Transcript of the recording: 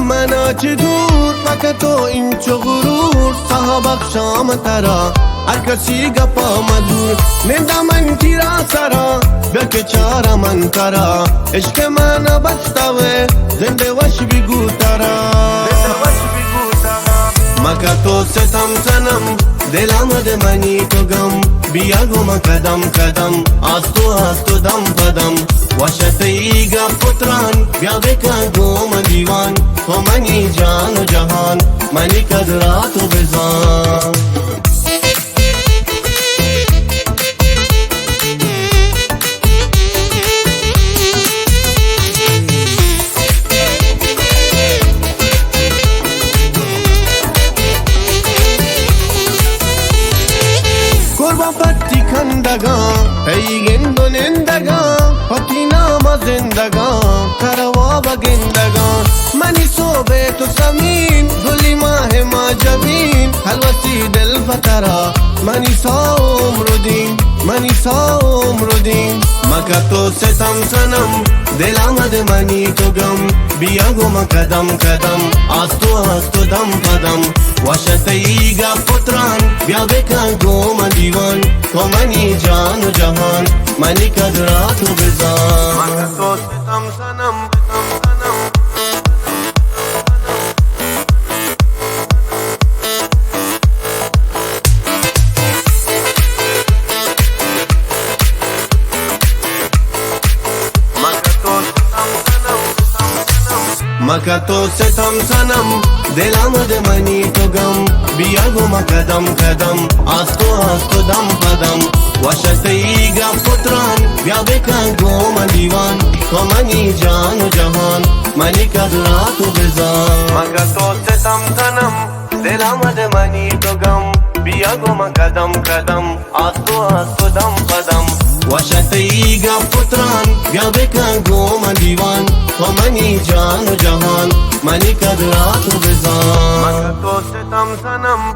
منا چه دور فقط تو این چه غرور صاحب شام ترا هر کسی گپا مدور ندا من تیرا سرا بک چارا من کرا عشق من بستوه زنده وش بگو ترا مکا تو ستم سنم دل آمد منی تو گم بیا گم کدم کدم آستو دم پدم وشتیگا پتران بیا بکن گم دیوان تو منی جان و جهان منی قدرات و بزان پتی کندگان ایگن دونندگان پتی نام زندگان کروا بگندگان منی صوبه تو زمین گلی ماه ما جبین حلوتی دل فترا منی عمر دین منی عمر دین مکا تو ستم سنم دل آمد منی تو گم بیا گم کدم کدم آستو دم پدم وشتیگا پتران بیا بکن گم دیوان تو منی جان و جهان منی قدرات و بزان مکا تو ستم سنم مکا تو ستم سنم دل آمد منی تو گم بیا گم کدم کدم آستو دم پدم وشتیگا پتران بیا بکن گم دیوان تو منی جان و جهان منی قدرات و بزان مکا تو ستم سنم دل آمد منی تو گم بیا گم کدم کدم آستو دم پدم وشتیگا پتران بیا بکن گم دیوان تو منی جان و جهان منی قدرات و بزان مکا تو ستم سنم